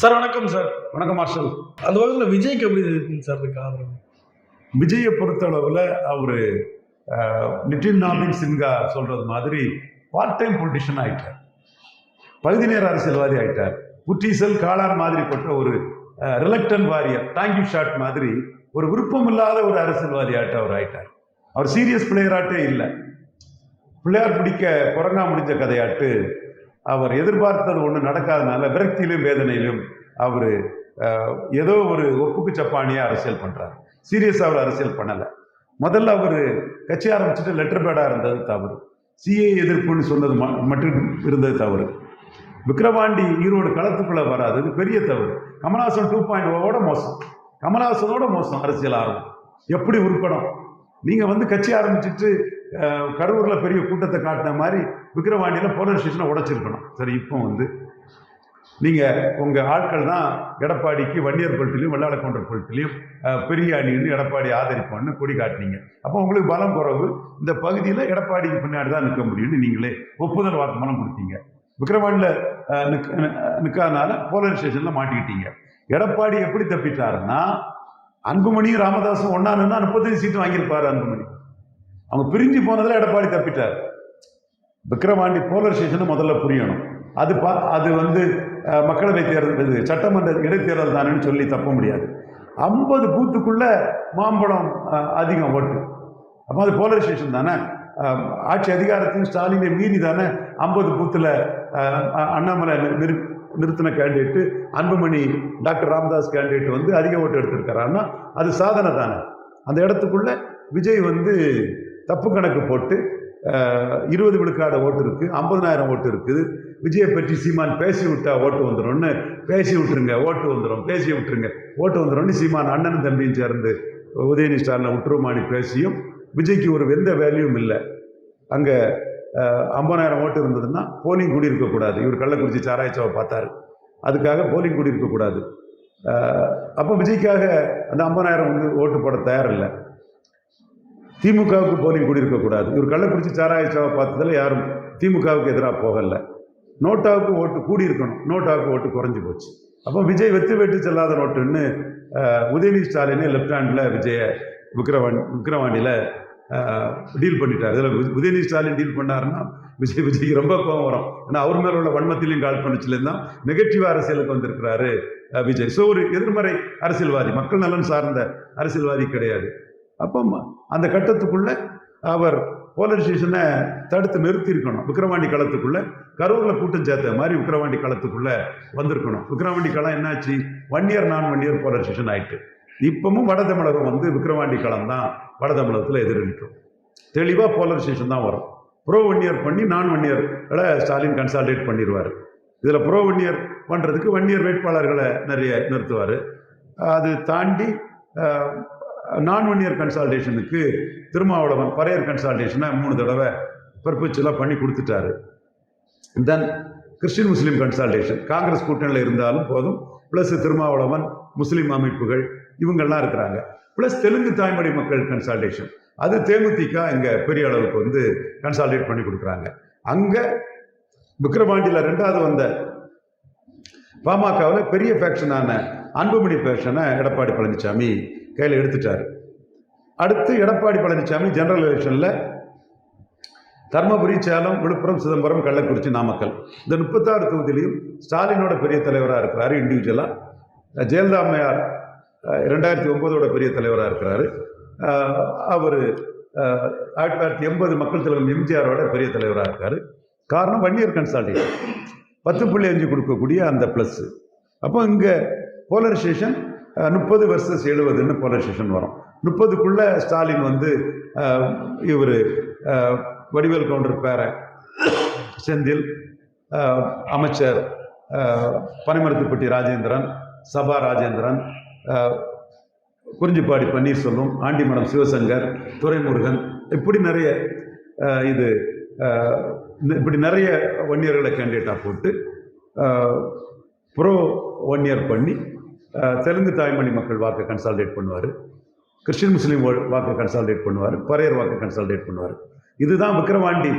Sir வணக்கம் sir. வணக்கம் marshal. அந்த வகையில் விஜய்க்கு எப்படி இருக்குங்க சார் இருக்கு ஆதரவு? விஜயை பொறுத்தளவில் அவர் நிட்டின் நாபின் சின்ஹா சொல்றது மாதிரி பார்ட் டைம் பொலிட்டிஷியன் ஆயிட்டார், பகுதி நேர அரசியல்வாதி ஆயிட்டார். புற்றீசல் காளான் மாதிரிப்பட்ட ஒரு ரிலக்டன் வாரியர், தேங்க்யூ ஷாட் மாதிரி ஒரு விருப்பம் இல்லாத ஒரு அரசியல்வாதி ஆட்ட அவர் ஆயிட்டார். அவர் சீரியஸ் பிளேயராட்டே இல்லை, பிள்ளையார் பிடிக்க குரங்கா முடிஞ்ச கதையாட்டு அவர் எதிர்பார்த்தது ஒன்று நடக்காதனால விரக்தியிலும் வேதனையிலும் அவர் ஏதோ ஒரு ஒப்புக்கு சப்பானியாக அரசியல் பண்ணுறார். சீரியஸாக அவர் அரசியல் பண்ணலை. முதல்ல அவர் கட்சி ஆரம்பிச்சுட்டு லெட்டர் பேடாக இருந்தது தவறு, சிஏ எதிர்ப்புன்னு சொன்னது மட்டும் இருந்தது தவறு. விக்கிரவாண்டி ஈரோடு களத்துக்குள்ளே வராது பெரிய தவறு. கமல்ஹாசன் 2.0 மோசம், கமல்ஹாசனோட மோசம் அரசியல் ஆரம்பம். எப்படி உருப்படம்? நீங்கள் கட்சி ஆரம்பிச்சுட்டு கரூரில் பெரிய கூட்டத்தை காட்டின மாதிரி விக்கிரவாண்டியில் போலீஸ் ஸ்டேஷனை உடைச்சிருக்கணும். சரி, இப்போ நீங்கள் உங்கள் ஆட்கள் தான் எடப்பாடிக்கு வன்னியர் பொருட்களையும் வெள்ளாள கவுண்டர் பொருட்களையும் பெரிய அணின்னு எடப்பாடி ஆதரிப்போன்னு கொடி காட்டினீங்க. அப்போ உங்களுக்கு பலம் குறைவு, இந்த பகுதியில் எடப்பாடிக்கு பின்னாடி தான் நிற்க முடியும்னு நீங்களே ஒப்புதல் வாக்குமூலம் கொடுத்தீங்க. விக்கிரவாண்டியில் நிற்காதனால போலீஸ் ஸ்டேஷனில் மாட்டிக்கிட்டீங்க. எடப்பாடி எப்படி தப்பிட்டாருன்னா, அன்புமணியும் ராமதாசும் ஒன்னா நின்னா 35 சீட்டு வாங்கியிருப்பாரு அன்புமணி. அவங்க பிரிஞ்சு போனதில் எடப்பாடி தப்பிட்டார். விக்கிரவாண்டி போலீஸ் ஸ்டேஷன் முதல்ல புரியணும். அது மக்களவை தேர்தல், சட்டமன்ற இடைத்தேர்தல் தானேன்னு சொல்லி தப்ப முடியாது. 50 பூத்துக்குள்ள மாம்பழம் அதிகம் ஓட்டு. அப்போ அது போலீஸ் ஸ்டேஷன் தானே. ஆட்சி அதிகாரத்தையும் ஸ்டாலினை மீறி தானே 50 பூத்தில் அண்ணாமலை நிறுத்தின candidate Anbumani doctor Ramadoss candidate அதிக ஓட்டு எடுத்திருக்கிறாருன்னா அது சாதனை தானே. அந்த இடத்துக்குள்ள விஜய் தப்பு கணக்கு போட்டு 20 விழுக்காடு ஓட்டு இருக்குது, 50,000 ஓட்டு இருக்குது. விஜயை பற்றி சீமான் பேசி விட்டா ஓட்டு வந்துடும்னு, பேசி விட்டுருங்க ஓட்டு வந்துடும், பேசி விட்டுருங்க ஓட்டு வந்துடும்னு சீமான் அண்ணனும் தம்பியும் சேர்ந்து உதயநிதி ஸ்டாலினை விட்டுருமானி பேசியும் விஜய்க்கு ஒரு எந்த வேல்யூவும் இல்லை. அங்கே 50,000 ஓட்டு இருந்ததுன்னா போலிங் கூடி இருக்கக்கூடாது. இவர் கள்ளக்குறிச்சி சாராய்ச்சாவை பார்த்தாரு, அதுக்காக போலிங் கூடி இருக்கக்கூடாது. அப்போ விஜய்க்காக அந்த 50,000 ஓட்டு போட தயாரில்லை. திமுகவுக்கு போலிங் கூடி இருக்கக்கூடாது. இவர் கள்ளக்குறிச்சி சாராய்ச்சாவை பார்த்ததில் யாரும் திமுகவுக்கு எதிராக போகலை. நோட்டாவுக்கு ஓட்டு கூடி இருக்கணும், நோட்டாவுக்கு ஓட்டு குறைஞ்சி போச்சு. அப்போ விஜய் வெட்டு செல்லாத நோட்டுன்னு உதயநிதி ஸ்டாலினே லெஃப்ட் ஹேண்டில் விஜயை விக்கிரவாண்டியில் டீல் பண்ணிட்டார். இதில் உதயநிதி ஸ்டாலின் டீல் பண்ணாருன்னா விஜய்க்கு ரொம்ப கோபம் வரும். ஏன்னா அவர் மேலே உள்ள வன்மத்திலையும் கால் பண்ணிச்சுலேருந்து தான் நெகட்டிவ் அரசியலுக்கு வந்திருக்கிறாரு விஜய். ஸோ ஒரு எதிர்மறை அரசியல்வாதி, மக்கள் நலன் சார்ந்த அரசியல்வாதி கிடையாது. அப்போ அந்த கட்டத்துக்குள்ளே அவர் போலீஸ் ஸ்டேஷனை தடுத்து நிறுத்தியிருக்கணும். விக்கிரவாண்டி களத்துக்குள்ளே கரூரில் கூட்டம் சேர்த்த மாதிரி விக்கிரவாண்டி களத்துக்குள்ளே வந்திருக்கணும். விக்கிரவாண்டி களம் என்னாச்சு, 1 இயர் நான் 1 இயர் போலீஸ் ஸ்டேஷன் ஆயிட்டு. இப்பவும் வட தமிழகம் விக்கிரவாண்டி களம் தான் வட தமிழகத்தில் எதிரொலிக்கும். தெளிவாக போலீஸ் ஸ்டேஷன் தான் வரும். ப்ரோ 1 இயர் பண்ணி நான் 1 இயர்களை ஸ்டாலின் கன்சால்டேட் பண்ணிடுவார். இதில் ப்ரோ 1 இயர் பண்ணுறதுக்கு 1 இயர் வேட்பாளர்களை நிறைய நிறுத்துவார். அது தாண்டி நான் 1 இயர் கன்சால்டேஷனுக்கு திருமாவளவன் பரையர் கன்சால்டேஷனை 3 தடவை பர்பச்சுவலாக பண்ணி கொடுத்துட்டாரு. தென் கிறிஸ்டின் முஸ்லீம் கன்சால்டேஷன் காங்கிரஸ் கூட்டணியில் இருந்தாலும் போதும், ப்ளஸ் திருமாவளவன் முஸ்லீம் அமைப்புகள் இவங்கெல்லாம் இருக்கிறாங்க, ப்ளஸ் தெலுங்கு தாய்மொழி மக்கள் கன்சால்டேஷன், அது தேமுதிக இங்கே பெரிய அளவுக்கு கன்சால்டேட் பண்ணி கொடுக்குறாங்க. அங்கே விக்கிரவாண்டியில் 2வது வந்த பாமகவில் பெரிய ஃபேக்ஷனான அன்புமணி ஃபேக்ஷனை எடப்பாடி பழனிசாமி கையில் எடுத்துட்டார். அடுத்து எடப்பாடி பழனிசாமி ஜெனரல் எலெக்ஷனில் தர்மபுரி, சேலம், விழுப்புரம், சிதம்பரம், கள்ளக்குறிச்சி, நாமக்கல் இந்த 36 தொகுதியிலையும் ஸ்டாலினோட பெரிய தலைவராக இருக்கிறாரு இண்டிவிஜுவலாக. ஜெயலலிதா அம்மையார் 2009 பெரிய தலைவராக இருக்கிறாரு. அவர் 1980 மக்கள் தலைவர் எம்ஜிஆரோட பெரிய தலைவராக இருக்கார். காரணம் 1 இயர் கன்சால்டேஷன் 10.5 கொடுக்கக்கூடிய அந்த ப்ளஸ். அப்போ இங்கே போலரைசேஷன் 30 versus 70ன்னு போலரைசேஷன் வரும். 30க்குள்ளே ஸ்டாலின் இவர் வடிவேல் கவுண்டர் பேர செந்தில், அமைச்சர் பனிமரத்துப்பட்டி ராஜேந்திரன், சபா ராஜேந்திரன், குறிஞ்சிப்பாடி பன்னீர்செல்வம், ஆண்டிமடம் சிவசங்கர், துரைமுருகன், இப்படி நிறைய இப்படி நிறைய 1 இயர்களை கேண்டிடேட்டாக போட்டு ப்ரோ 1 இயர் பண்ணி தெலுங்கு தாய்மொழி மக்கள் வாக்கை கன்சால்டேட் பண்ணுவார், கிறிஸ்டின் முஸ்லீம் வாக்கை கன்சால்டேட் பண்ணுவார், பரையர் வாக்கை கன்சால்டேட் பண்ணுவார். இதுதான் விக்கிரவாண்டி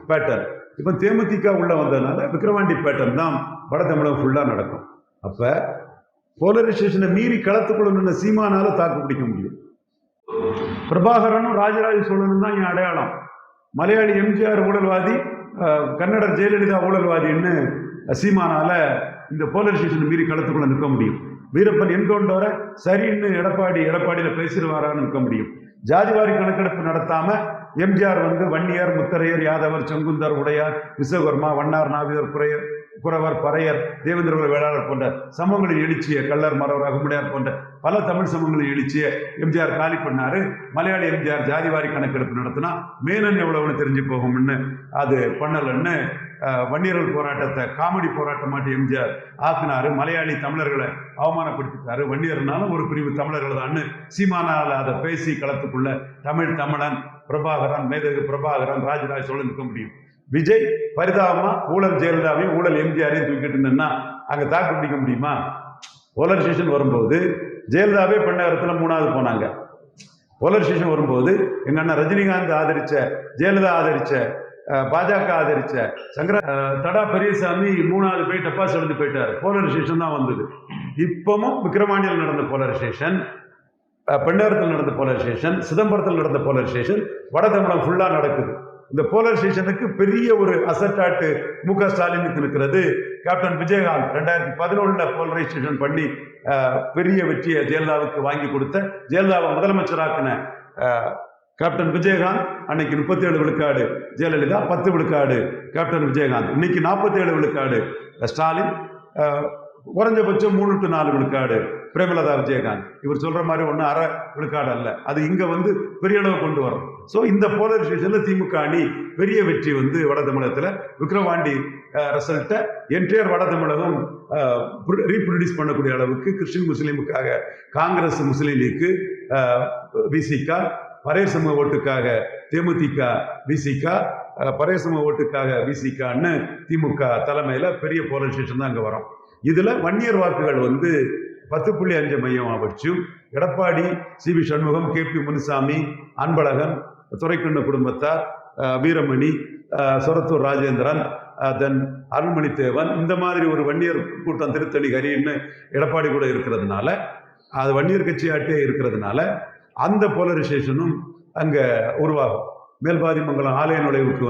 பேட்டர்ன். இப்போ தேமுதிக உள்ள வந்ததுனால விக்கிரவாண்டி பேட்டர்ன் தான் வட தமிழகம் ஃபுல்லாக நடக்கும். அப்போ போலரைசேஷனை மீறி களத்துக்குள்ள நின்ற சீமானால தாக்கு பிடிக்க முடியும். பிரபாகரனும் ராஜராஜ சோழனும் தான் என் அடையாளம். மலையாளி எம்ஜிஆர் ஊழல்வாதி, கன்னடர் ஜெயலலிதா ஊழல்வாதின்னு சீமானால இந்த போலரைசேஷன் மீறி களத்துக்குள்ள நிற்க முடியும். வீரப்பன் என்கவுண்டரை சரின்னு எடப்பாடியில் பேசிடுவாரான்னு நிற்க முடியும். ஜாதிவாரி கணக்கெடுப்பு நடத்தாம எம்ஜிஆர் வன்னியர், முத்தரையர், யாதவர், செங்குந்தர், உடையார், விஸ்வகர்மா, வண்ணார், நாவிதர், குறவர், பறையர், தேவேந்திர வேளாளர் போன்ற சமங்களில் எழுச்சிய கள்ளர், மறவர், அகமுடையார் போன்ற பல தமிழ் சமங்களில் எழுச்சிய எம்ஜிஆர் காலி பண்ணாரு. மலையாளி எம்ஜிஆர் ஜாதிவாரி கணக்கெடுப்பு நடத்தினா மேனன் எவ்வளவுன்னு தெரிஞ்சு போகும்னு அது பண்ணலன்னு வன்னியர்கள் போராட்டத்தை காமெடி போராட்டமாட்டி எம்ஜிஆர் ஆக்குனாரு. மலையாளி தமிழர்களை அவமானப்படுத்திட்டாரு. வன்னியர்னாலும் ஒரு பிரிவு தமிழர்கள் தான் சீமானால் அதை பேசி களத்துக்குள்ள தமிழன் பிரபாகரன், மேதகு பிரபாகரன், ராஜராஜ சோழன் நிற்க முடியும். விஜய் பரிதாபமா ஊழல் ஜெயலலிதாவையும் ஊழல் எம்ஜிஆரையும் தூக்கிட்டு நின்னா அங்க தாக்கு பிடிக்க முடியுமா? போலரைசேஷன் வரும்போது ஜெயலலிதாவே பெண்ணகரத்துல 3வது போனாங்க. போலரைசேஷன் வரும்போது எங்க அண்ணன் ரஜினிகாந்த் ஆதரிச்ச, ஜெயலலிதா ஆதரிச்ச, பாஜக ஆதரிச்ச தடா பெரியசாமி 3வது போய் டப்பாஸ் எழுந்து போயிட்டாரு. போலரைசேஷன் தான் வந்தது. இப்பவும் விக்கிரவாண்டியில் நடந்த போலரைசேஷன், பெண்ணகரத்தில் நடந்த போலரைசேஷன், சிதம்பரத்தில் நடந்த போலரைசேஷன், வட தமிழகம் ஃபுல்லா நடக்குது. இந்த போலரைசேஷனுக்கு பெரிய ஒரு அசட்டாட்டு மு.க. ஸ்டாலினுக்கு இருக்கிறது. கேப்டன் விஜயகாந்த் 2011 போலரைசேஷன் பண்ணி பெரிய வெற்றியை ஜெயலலிதாவுக்கு வாங்கி கொடுத்த, ஜெயலலிதாவை முதலமைச்சராக்கின கேப்டன் விஜயகாந்த் அன்னைக்கு 37 விழுக்காடு, ஜெயலலிதா 10 விழுக்காடு. கேப்டன் விஜயகாந்த் இன்னைக்கு 47 விழுக்காடு, ஸ்டாலின் குறைஞ்சபட்சம் 3 to 4 விழுக்காடு பிரேமலதா விஜயகாந்த். இவர் சொல்ற மாதிரி ஒன்றும் அரை விழுக்காடு அல்ல, அது இங்க பெரிய அளவு கொண்டு வரும். ஸோ இந்த போலரைசேஷன்ல திமுக அணி பெரிய வெற்றி வட தமிழகத்துல விக்கிரவாண்டி ரிசல்ட்டை என்டையர் வட தமிழகம் ரீப்ரொடியூஸ் பண்ணக்கூடிய அளவுக்கு கிறிஸ்டின் முஸ்லீமுக்காக காங்கிரஸ், முஸ்லீம் லீக்கு, விசிகா, பரையர் சமூக ஓட்டுக்காக தேமுதிக, விசிக, பரையர் சமூக ஓட்டுக்காக விசிகான்னு திமுக தலைமையில பெரிய போலரைசேஷன் தான் அங்க வரும். இதுல வன்னியர் வாக்குகள் 10.5 மையம் ஆபட்சும் எடப்பாடி, சி.வி. சண்முகம், கே.பி. முனுசாமி, அன்பழகன், துரைக்கண்ணு குடும்பத்தார், வீரமணி, சொரத்தூர் ராஜேந்திரன், தென் அருள்மணி தேவன், இந்த மாதிரி ஒரு வன்னியர் கூட்டம் திருத்தணி ஹரின்னு எடப்பாடி கூட இருக்கிறதுனால, அது வன்னியர் கட்சியாட்டே இருக்கிறதுனால அந்த போலரைசேஷனும் அங்க உருவாகும். மேல்பாதிமங்கலம் ஆலய நுழைவுக்கு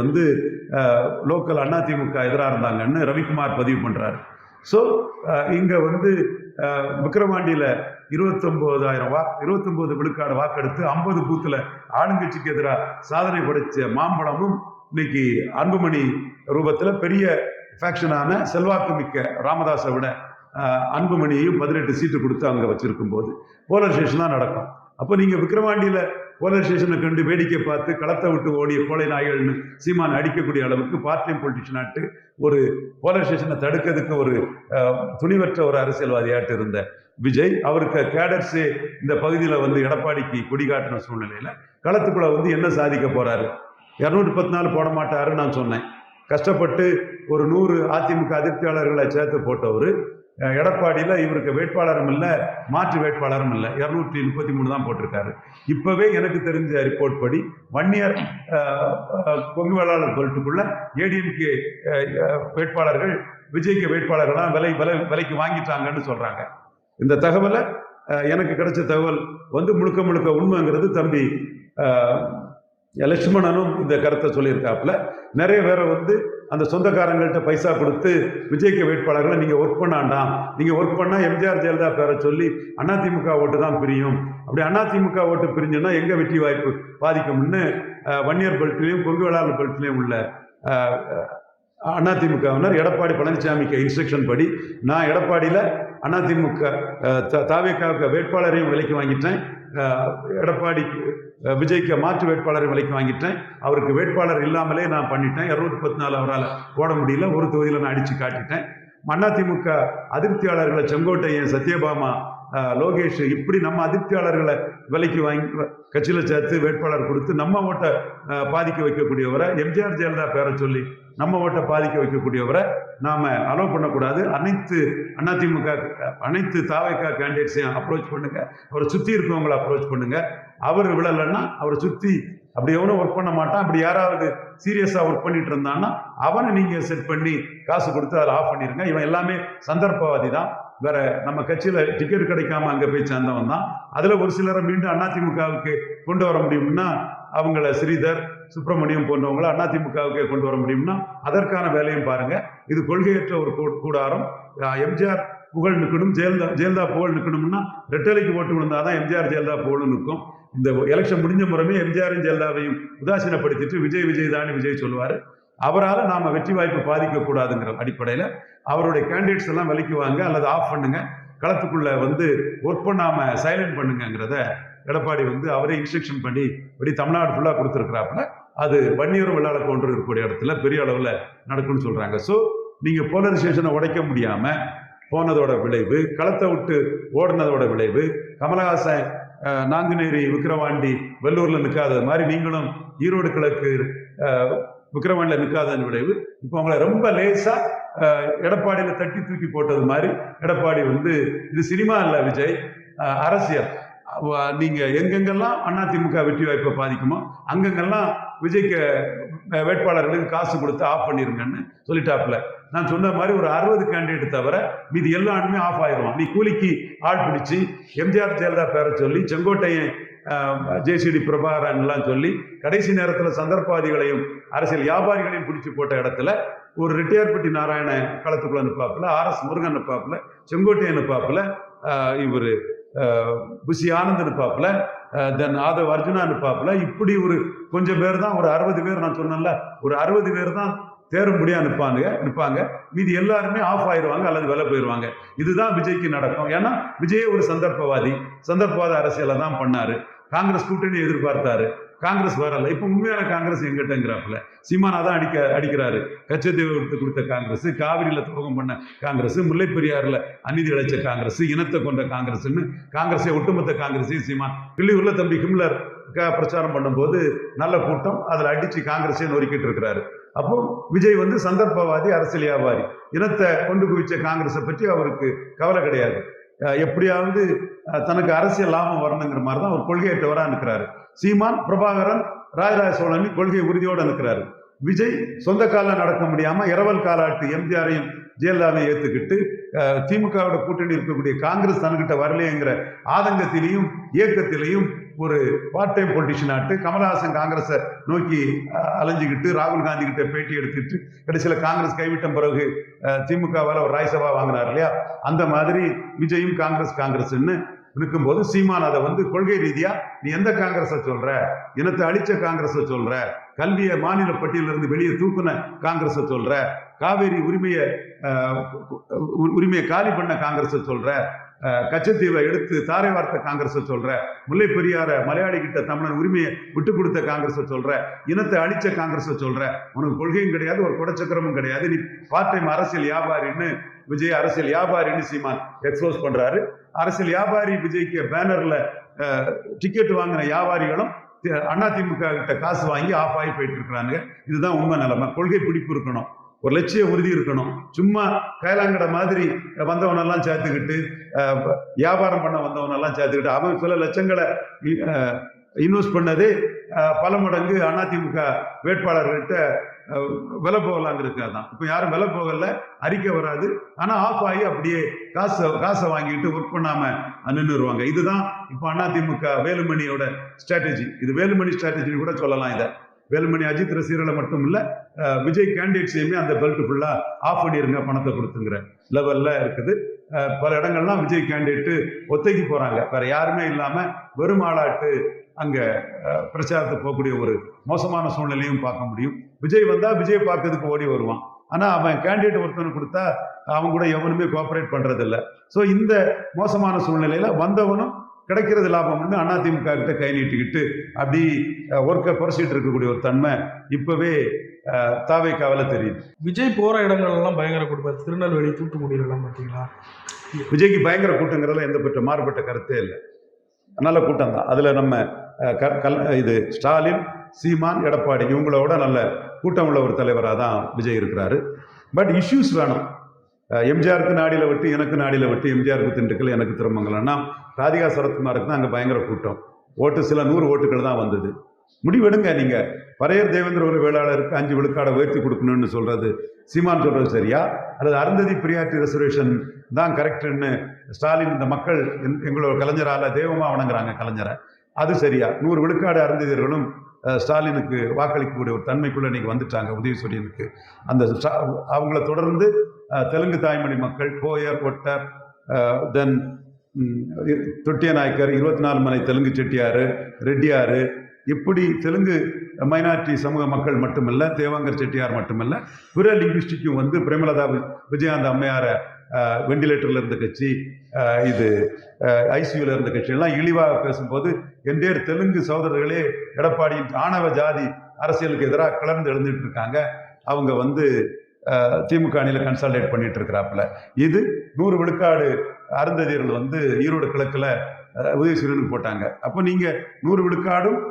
லோக்கல் அதிமுக எதிராக இருந்தாங்கன்னு ரவிக்குமார் பதிவு பண்றாரு. ஸோ இங்க விக்கிரவாண்டியில 29 விழுக்காடு வாக்கெடுத்து 50 பூத்துல ஆளுங்கட்சிக்கு எதிராக சாதனை படைச்ச மாம்பழமும் இன்னைக்கு அன்புமணி ரூபத்துல பெரிய ஃபேக்ஷனான செல்வாக்கு மிக்க ராமதாஸை விட அன்புமணியையும் 18 சீட்டு கொடுத்து அங்க வச்சிருக்கும் போது போலரைசேஷன் தான் நடக்கும். அப்போ நீங்க விக்கிரவாண்டியில போலரைசேஷனை கண்டு வேடிக்கை பார்த்து களத்தை விட்டு ஓடிய கோழை நாய்கள்னு சீமான் அடிக்கக்கூடிய அளவுக்கு பார்ட் டைம் பொலிட்டிஷியனாட்டு ஒரு போலரைசேஷனை தடுக்கிறதுக்கு ஒரு துணிவற்ற ஒரு அரசியல்வாதியாட்டு இருந்த விஜய், அவருக்கு கேடர்ஸே இந்த பகுதியில் எடப்பாடிக்கு கொடி காட்டின சூழ்நிலையில களத்துக்குள்ள என்ன சாதிக்க போறாரு? 214 போட மாட்டாருன்னு நான் சொன்னேன். கஷ்டப்பட்டு ஒரு 100 அதிமுக அதிருப்தியாளர்களை சேர்த்து போட்டவர் எடப்பாடியில் இவருக்கு வேட்பாளரும் இல்லை, மாற்று வேட்பாளரும் இல்லை, 233 தான் போட்டிருக்காரு. இப்பவே எனக்கு தெரிஞ்ச ரிப்போர்ட் படி வன்னியர் கொங்கு வேளாளர் பெல்ட்டுக்குள்ள ஏடிஎம்கே வேட்பாளர்கள் விஜய்க்கு வேட்பாளர்கள்லாம் விலைக்கு வாங்கிட்டாங்கன்னு சொல்றாங்க. இந்த தகவலை எனக்கு கிடைச்ச தகவல் முழுக்க உண்மைங்கிறது தம்பி லட்சுமணனும் இந்த கருத்தை சொல்லியிருக்காப்புல. நிறைய பேரை அந்த சொந்தக்காரங்கள்ட்ட பைசா கொடுத்து விஜய்க்கு வேட்பாளர்களை நீங்க ஒர்க் பண்ணாண்டாம், நீங்க ஒர்க் பண்ணா எம்ஜிஆர் ஜெயலலிதா பேரை சொல்லி அதிமுக ஓட்டு தான் பிரியும், அப்படி அதிமுக ஓட்டு பிரிஞ்சுன்னா எங்க வெற்றி வாய்ப்பு பாதிக்கும்னு வன்னியர் பெல்ட்லையும் கொங்கு வேளாளர் பெல்ட்லையும் உள்ள அதிமுகவினர் எடப்பாடி பழனிசாமிக்கு இன்ஸ்ட்ரக்ஷன் படி நான் எடப்பாடியில் அதிமுக தாவேக்காவுக்கு வேட்பாளரையும் விலைக்கு வாங்கிட்டேன், எடப்பாடிக்கு விஜய்க்கு மாற்று வேட்பாளரை விலைக்கு வாங்கிட்டேன், அவருக்கு வேட்பாளர் இல்லாமலே நான் பண்ணிட்டேன், 214 அவரால் போட முடியல, ஒரு தொகுதியில் நான் அடித்து காட்டிட்டேன். அதிமுக அதிருப்தியாளர்களை செங்கோட்டையன், சத்யபாமா, லோகேஷ், இப்படி நம்ம அதிருப்தியாளர்களை விலைக்கு வாங்கி கட்சியில் சேர்த்து வேட்பாளர் கொடுத்து நம்ம ஓட்டை பாதிக்க வைக்கக்கூடியவரை, எம்ஜிஆர் ஜெயலலிதா பேரை சொல்லி நம்ம ஓட்டை பாதிக்க வைக்கக்கூடியவரை நாம அலோவ் பண்ணக்கூடாது. அனைத்து தாவேக்கா கேண்டிடேட்ஸையும் அப்ரோச் பண்ணுங்க, அவரை சுற்றி இருக்கவங்களை அப்ரோச் பண்ணுங்க. அவர் விழலைன்னா அவரை சுற்றி அப்படி எவனும் ஒர்க் பண்ண மாட்டான். அப்படி யாராவது சீரியஸாக ஒர்க் பண்ணிட்டு இருந்தான்னா அவனை நீங்கள் செட் பண்ணி காசு கொடுத்து அதில் ஆஃப் பண்ணிடுங்க. இவன் எல்லாமே சந்தர்ப்பவாதி தான். வேற நம்ம கட்சியில் டிக்கெட் கிடைக்காம அங்கே போய் சேர்ந்தவன் தான். அதில் ஒரு சிலரை மீண்டும் அதிமுகவுக்கு கொண்டு வர முடியும்னா அவங்கள ஸ்ரீதர், சுப்பிரமணியம் போன்றவங்கள அதிமுகவுக்கே கொண்டு வர முடியும்னா அதற்கான வேலையும் பாருங்க. இது கொள்கையற்ற ஒரு கூடாரம். எம்ஜிஆர் புகழ் நிற்கணும், ஜெயலலிதா புகழ் நிற்கணும்னா ரெட்டலைக்கு ஓட்டு விழுந்தாதான் எம்ஜிஆர் ஜெயலலிதா புகழ் நிற்கும். இந்த எலெக்ஷன் முடிஞ்ச முறைமே எம்ஜிஆரையும் ஜெயலலிதாவையும் உதாசீனப்படுத்திட்டு விஜய் தானே விஜய் சொல்லுவார். அவரால் நாம் வெற்றி வாய்ப்பு பாதிக்கக்கூடாதுங்கிற அடிப்படையில் அவருடைய கேண்டிடேட்ஸ் எல்லாம் விலக்குவாங்க அல்லது ஆஃப் பண்ணுங்க, களத்துக்குள்ள வந்து ஒர்க் பண்ணாமல் சைலண்ட் பண்ணுங்கிறத எடப்பாடி வந்து அவரே இன்ஸ்ட்ரக்ஷன் பண்ணி இப்படி தமிழ்நாடு ஃபுல்லாக கொடுத்துருக்குறாப்புல. அது வன்னியரும் வெள்ளாள கவுண்டர் இருக்கக்கூடிய இடத்துல பெரிய அளவில் நடக்கும்னு சொல்கிறாங்க. ஸோ நீங்கள் போலரைசேஷனை உடைக்க முடியாமல் போனதோட விளைவு, களத்தை விட்டு ஓடினதோட விளைவு, கமலஹாசன் நாங்குநேரி விக்கிரவாண்டி வெள்ளூரில் நிற்காதது மாதிரி நீங்களும் ஈரோடு கிழக்கு விக்கிரவாண்டியில் நிற்காதன்னு விளைவு. இப்போ அவங்கள ரொம்ப லேசாக எடப்பாடியில் தட்டி தூக்கி போட்டது மாதிரி எடப்பாடி வந்து இது சினிமா இல்லை விஜய், அரசியல். நீங்கள் எங்கெங்கெல்லாம் அதிமுக வெற்றி வாய்ப்பை பாதிக்குமோ அங்கங்கெல்லாம் விஜய்க்கு வேட்பாளர்களுக்கு காசு கொடுத்து ஆஃப் பண்ணிருங்கன்னு சொல்லிட்டாப்புல. நான் சொன்ன மாதிரி ஒரு 60 கேண்டிடேட் தவிர மீது எல்லாருமே ஆஃப் ஆயிடுவான். நீ கூலிக்கு ஆள் பிடிச்சி எம்ஜிஆர் ஜெயலலிதா பேரை சொல்லி செங்கோட்டையன் ஜேசிடி பிரபாகரன்லாம் சொல்லி கடைசி நேரத்தில் சந்தர்ப்பவாதிகளையும் அரசியல் வியாபாரிகளையும் பிடிச்சி போட்ட இடத்துல ஒரு ரிட்டையர்பட்டி நாராயண களத்துக்குள்ள நிற்பாப்புல, ஆர்எஸ் முருகன் நிற்பாப்புல, செங்கோட்டையன் நிற்பாப்புல, இவர் புஷி ஆனந்த் நிற்பாப்புல, தென் ஆதவ் அர்ஜுனா நிற்பாப்புல. இப்படி ஒரு கொஞ்சம் பேர் தான், ஒரு 60 பேர், நான் சொன்னேன்ல ஒரு 60 பேர் தான் தேரும்படியா நிற்பாங்க. மீதி எல்லாருமே ஆஃப் ஆயிடுவாங்க அல்லது விலை போயிடுவாங்க. இதுதான் விஜய்க்கு நடக்கும். ஏன்னா விஜயே ஒரு சந்தர்ப்பவாத அரசியலை தான் பண்ணாரு. காங்கிரஸ் கூட்டணி எதிர்பார்த்தாரு, காங்கிரஸ் வரல. இப்போ உண்மையான காங்கிரஸ் எங்கிட்டங்கிறாப்புல சீமானா தான் அடிக்கிறாரு. கச்சத்தீவு கொடுத்த காங்கிரஸ், காவிரியில் துரோகம் பண்ண காங்கிரஸ், முல்லை பெரியாறுல அநீதி இழைச்ச காங்கிரஸ், இனத்தை கொண்ட காங்கிரஸ்ன்னு காங்கிரஸை ஒட்டுமொத்த காங்கிரஸையும் சீமான் கிள்ளியூர்ல தம்பி ஹிம்லர் பிரச்சாரம் பண்ணும்போது நல்ல கூட்டம், அதில் அடிச்சு காங்கிரஸை நொறுக்கிட்டு இருக்கிறாரு. அப்போ விஜய் வந்து சந்தர்ப்பவாதி, அரசியல் வியாபாரி. இனத்தை கொண்டு குவிச்ச காங்கிரஸை பற்றி அவருக்கு கவலை கிடையாது. எப்படியாவது தனக்கு அரசியல் லாபம் வரணுங்கிற மாதிரி தான் ஒரு கொள்கையற்றவராக இருக்கிறாரு. சீமான், பிரபாகரன், ராஜராஜ சோழன் கொள்கை உறுதியோடு இருக்கிறாரு. விஜய் சொந்த காலில் நடக்க முடியாம இரவல் காலாட்டு எம்ஜிஆரையும் ஜெயலலிதாவையும் ஏற்றுக்கிட்டு திமுகவோட கூட்டணி இருக்கக்கூடிய காங்கிரஸ் தன்கிட்ட வரலையேங்கிற ஆதங்கத்திலையும் இயக்கத்திலையும் ஒரு பார்ட் டைம் பொலிட்டிஷியன் ஆட்டு கமலஹாசன் காங்கிரஸை நோக்கி அலைஞ்சிக்கிட்டு ராகுல் காந்தி கிட்ட பேட்டி எடுத்துட்டு கடைசியில் காங்கிரஸ் கைவிட்ட பிறகு திமுகவால் ஒரு ராஜ்யசபா வாங்கினார் இல்லையா, அந்த மாதிரி விஜயும் காங்கிரஸ்ன்னு இருக்கும்போது சீமான் அதை வந்து கொள்கை ரீதியா நீ எந்த காங்கிரஸை சொல்ற, இனத்தை அழிச்ச காங்கிரஸை சொல்ற, கல்வியை மாநில பட்டியலிருந்து வெளியே தூக்குன காங்கிரஸை சொல்ற, காவேரி உரிமையை காலி பண்ண காங்கிரஸை சொல்ற, கச்சத்தீவை எடுத்து தாரை வார்த்த காங்கிரஸை சொல்ற, முல்லை பெரியார மலையாளி கிட்ட தமிழன் உரிமையை விட்டு கொடுத்த காங்கிரஸை சொல்ற, இனத்தை அழிச்ச காங்கிரஸை சொல்ற. உனக்கு கொள்கையும் கிடையாது, ஒரு கொடச்சக்கரமும் கிடையாது, நீ பார்ட் டைம் அரசியல் வியாபாரின்னு விஜய் அரசியல் வியாபாரின்னு சீமான் எக்ஸ்போஸ் பண்றாரு. அரசியல் வியாபாரி விஜய்க்கு பேனர்ல டிக்கெட் வாங்கின வியாபாரிகளும் அதிமுக கிட்ட காசு வாங்கி ஆஃப் ஆகி போயிட்டு இருக்கிறாங்க. இதுதான் உண்மை நிலைமை. கொள்கை பிடிப்பு இருக்கணும், ஒரு லட்சிய உறுதி இருக்கணும். சும்மா கைலாங்கடை மாதிரி வந்தவனெல்லாம் சேர்த்துக்கிட்டு வியாபாரம் பண்ண வந்தவனெல்லாம் சேர்த்துக்கிட்டு அவன் சில லட்சங்களை இன்வெஸ்ட் பண்ணதே பல மடங்கு அதிமுக வேட்பாளர்கிட்ட விலை போகலாங்கிறதுக்காக தான். இப்போ யாரும் விலை போகல, அறிக்கை வராது, ஆனால் ஆஃப் ஆகி அப்படியே காசை வாங்கிட்டு ஒர்க் பண்ணாமல் நின்றுருவாங்க. இதுதான் இப்போ அதிமுக வேலுமணியோட ஸ்ட்ராட்டஜி. இது வேலுமணி ஸ்ட்ராட்டஜின்னு கூட சொல்லலாம். இதை வேலுமணி அஜித் ரசிகர்களை மட்டும் இல்லை, விஜய் கேண்டிடேட்ஸையுமே அந்த பெல்ட் ஃபுல்லாக ஆஃப் பண்ணிடுங்க, பணத்தை கொடுத்துங்கிற லெவலில் இருக்குது. பல இடங்கள்லாம் விஜய் கேண்டிடேட்டு ஒத்தைக்கு போகிறாங்க, வேற யாருமே இல்லாமல் வெறும் ஆளாட்டு அங்கே பிரச்சாரத்துக்கு போகக்கூடிய ஒரு மோசமான சூழ்நிலையும் பார்க்க முடியும். விஜய் வந்தால் விஜய் பார்க்கறதுக்கு ஓடி வருவான், ஆனால் அவன் கேண்டிடேட் ஒருத்தனை கொடுத்தா அவன் கூட எவனுமே கோஆப்ரேட் பண்ணுறதில்ல. ஸோ இந்த மோசமான சூழ்நிலையில் வந்தவனும் கிடைக்கிறது லாபம்னு அதிமுக கிட்ட கை நீட்டிக்கிட்டு அப்படி ஒர்க்கை குறைச்சிட்டு இருக்கக்கூடிய ஒரு தன்மை இப்பவே தாவேக்காவில தெரியுது. விஜய் போற இடங்கள் எல்லாம் பயங்கர கூட்டம், திருநெல்வேலி, தூத்துக்குடியில எல்லாம் பார்த்தீங்களா? விஜய்க்கு பயங்கர கூட்டங்கிறதுல எந்த பெற்ற மாறுபட்ட கருத்தே இல்லை, நல்ல கூட்டம் தான். அதில் நம்ம இது ஸ்டாலின், சீமான், எடப்பாடி இவங்களோட நல்ல கூட்டம் உள்ள ஒரு தலைவராக தான் விஜய் இருக்கிறாரு. பட் இஷ்யூஸ் வேணும். எம்ஜிஆருக்கு நாடியில் விட்டு, எனக்கு நாடியில் விட்டு, எம்ஜிஆருக்கு திண்டுக்கல், எனக்கு திருமங்கலம்னா ராதிகா சரத்குமாருக்கு தான் அங்கே பயங்கர கூட்டம். ஓட்டு சில 100 ஓட்டுகள் தான் வந்தது. முடிவெடுங்க. நீங்கள் பறையர் தேவேந்திர குல வேளாளருக்கு 5 விழுக்காடை உயர்த்தி கொடுக்கணும்னு சொல்கிறது சீமான் சொல்கிறது சரியா, அல்லது அருந்ததி பிரியாரிட்டி ரெசர்வேஷன் தான் கரெக்டுன்னு ஸ்டாலின் இந்த மக்கள் எங்களோட கலைஞரால் தெய்வமாக வணங்குறாங்க கலைஞரை, அது சரியா? 100 விழுக்காடு அருந்ததியர்களும் ஸ்டாலினுக்கு வாக்களிக்கக்கூடிய ஒரு தன்மைக்குள்ளே இன்றைக்கி வந்துட்டாங்க. உதயசூரியனுக்கு அந்த அவங்கள தொடர்ந்து தெலுங்கு தாய்மொழி மக்கள் கோயர், ஒட்டர், தென் தொட்டிய நாயக்கர், 24 மலை தெலுங்கு செட்டியார், ரெட்டியார், இப்படி தெலுங்கு மைனாரிட்டி சமூக மக்கள் மட்டுமல்ல, தேவாங்கர் செட்டியார் மட்டுமல்ல, பிற லிங்குவிஸ்டிக்கும் வந்து பிரேமலதா விஜயகாந்த் அம்மையாரை வெண்டிலேட்டரில் இருந்த கட்சி, இது ஐசியூவில் இருந்த கட்சியெல்லாம் இழிவாக பேசும்போது என்டேர் தெலுங்கு சகோதரர்களே எடப்பாடியின் ஆணவ ஜாதி அரசியலுக்கு எதிராக கிளர்ந்து எழுந்துட்டு இருக்காங்க. அவங்க வந்து திமுக அணியில் கன்சால்டேட் பண்ணிட்டு இருக்கிறாப்புல. இது 100 விழுக்காடு அருந்ததியர்கள் வந்து ஈரோடு கிழக்கில் உதயசூரியனுக்கு போட்டாங்க. அப்போ நீங்கள் 100 விழுக்காடும்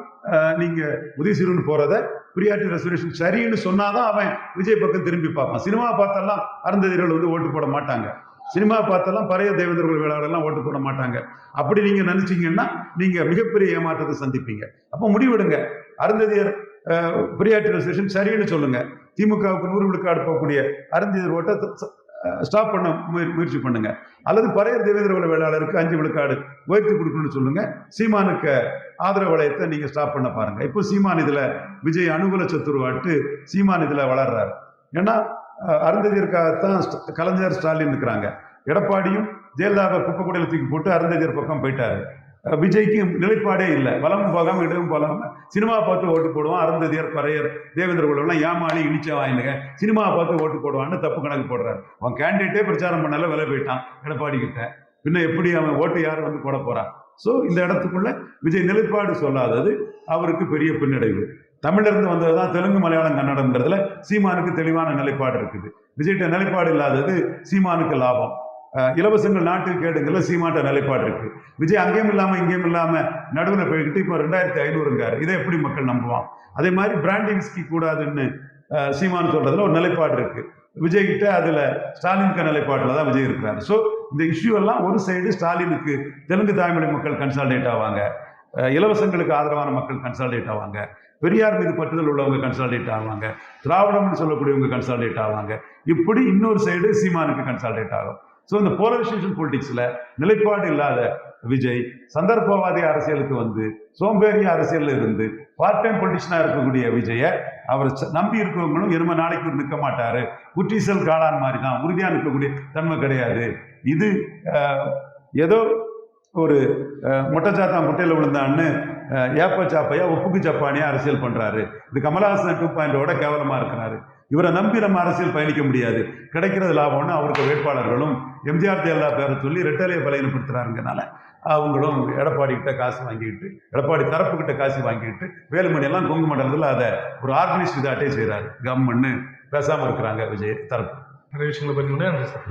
நீங்கள் உதயசூரியன் போகிறத பிரியாரிட்டி ரெசர்வேஷன் சரின்னு சொன்னாதான் அவன் விஜய் பக்கம் திரும்பி பார்ப்பான். சினிமா பார்த்தெல்லாம் அருந்ததியர்கள் வந்து ஓட்டு போட மாட்டாங்க. சினிமா பார்த்தெல்லாம் பறைய தேவேந்திர குல வேளாளர்லாம் ஓட்டு போட மாட்டாங்க. அப்படி நீங்கள் நினச்சிங்கன்னா நீங்கள் மிகப்பெரிய ஏமாற்றத்தை சந்திப்பீங்க. அப்போ முடிவெடுங்க. அருந்ததியர் பிரியாரிட்டி ரெசர்வேஷன் சரின்னு சொல்லுங்கள். திமுகவுக்கு 100 விழுக்காடு போகக்கூடிய அருந்ததியர் ஓட்டை ஸ்டாப் பண்ண முயற்சி பண்ணுங்க. அல்லது பறையர் தேவேந்திர குல வேளாளருக்கு 5 விழுக்காடு உயர்த்தி கொடுக்கணும்னு சொல்லுங்க. சீமானுக்கு ஆதரவு வளையத்தை நீங்க ஸ்டாப் பண்ண பாருங்க. இப்போ சீமான் இதுல விஜய் அனுகூல சத்துருவாட்டு சீமான் இதுல வளர்றாரு. ஏன்னா அருந்ததியருக்காகத்தான் கலைஞர் ஸ்டாலின் இருக்கிறாங்க. எடப்பாடியும் ஜெயலலிதாவை குப்பைக்கூடையில் தூக்கி போட்டு அருந்ததியர் பக்கம் போயிட்டாரு. விஜய்க்கு நிலைப்பாடே இல்லை. வலமும் போகாமல் இடமும் போகாமல் சினிமா பார்த்து ஓட்டு போடுவான். அருந்ததியர், பறையர், தேவேந்திர குலவெல்லாம் ஏமாளி இழிச்ச வாயினுங்க, சினிமா பார்த்து ஓட்டு போடுவான்னு தப்பு கணக்கு போடுறாரு. அவன் கேண்டிடேட்டே பிரச்சாரம் பண்ணால விலை போயிட்டான் எடப்பாடி கிட்ட. பின்ன எப்படி அவன் ஓட்டு யார் வந்து போட போறான்? ஸோ இந்த இடத்துக்குள்ள விஜய் நிலைப்பாடு சொல்லாதது அவருக்கு பெரிய பின்னடைவு. தமிழிலிருந்து வந்தது தான் தெலுங்கு, மலையாளம், கன்னடம்ன்றதுல சீமானுக்கு தெளிவான நிலைப்பாடு இருக்குது. விஜய்கிட்ட நிலைப்பாடு இல்லாதது சீமானுக்கு லாபம். இலவசங்கள் நாட்டுக்கு கேடுங்கள்ல சீமாட்ட நிலைப்பாடு இருக்கு. விஜய் அங்கேயும் இல்லாமல் இங்கேயும் இல்லாமல் நடுவில் போய்கிட்டு இப்போ 2500ங்காரு. இதை எப்படி மக்கள் நம்புவான்? அதே மாதிரி பிராண்டி விஸ்கி கூடாதுன்னு சீமான் சொல்றதுல ஒரு நிலைப்பாடு இருக்கு. விஜய் கிட்ட அதில் ஸ்டாலினுக்கு நிலைப்பாட்டில் தான் விஜய் இருக்கிறாரு. ஸோ இந்த இஷ்யூ எல்லாம் ஒரு சைடு ஸ்டாலினுக்கு தெலுங்கு தாய்மொழி மக்கள் கன்சால்டேட் ஆவாங்க, இலவசங்களுக்கு ஆதரவான மக்கள் கன்சால்டேட் ஆவாங்க, பெரியார் மீது பற்றுதல் உள்ளவங்க கன்சால்டேட் ஆவாங்க, திராவிடம்னு சொல்லக்கூடியவங்க கன்சால்டேட் ஆவாங்க. இப்படி இன்னொரு சைடு சீமானுக்கு கன்சால்டேட் ஆகும். ஸோ இந்த போலரைசேஷன் பொலிட்டிக்ஸில் நிலைப்பாடு இல்லாத விஜய் சந்தர்ப்பவாதி அரசியலுக்கு வந்து சோம்பேறிய அரசியலில் இருந்து பார்ட் டைம் பொலிட்டிஷனாக இருக்கக்கூடிய விஜயை அவர் நம்பி இருக்கவங்களும் எரும நாளைக்கு நிற்க மாட்டார். குற்றீசல் காளான் மாதிரி தான், உறுதியாக நிற்கக்கூடிய தன்மை கிடையாது. இது ஏதோ ஒரு முட்டைச்சாத்தா முட்டையில் விழுந்தான்னு ஏப்ப சாப்பையா உப்புக்கு சப்பானியா அரசியல் பண்ணுறாரு. இது கமலஹாசன் 2.0 கேவலமாக இருக்கிறாரு. இவரை நம்பி நம்ம அரசியல் பயணிக்க முடியாது. கிடைக்கிறது லாபம்னு அவருக்கு வேட்பாளர்களும் எம்ஜிஆர் ஜெயலலிதா பேரை சொல்லி ரெட்டலையை பலையினப்படுத்துறாருங்கனால அவங்களும் எடப்பாடி கிட்ட காசு வாங்கிட்டு, எடப்பாடி தரப்பு கிட்ட காசு வாங்கிட்டு வேலுமணி எல்லாம் கொங்கு மண்டலத்தில் அதை ஒரு ஆர்கனைஸ்ட் இதாட்டே செய்கிறாரு. கம்முன்னு பேசாமல் இருக்கிறாங்க விஜய் தரப்பு. நிறைய விஷயங்களை பற்றி நன்றி சார்.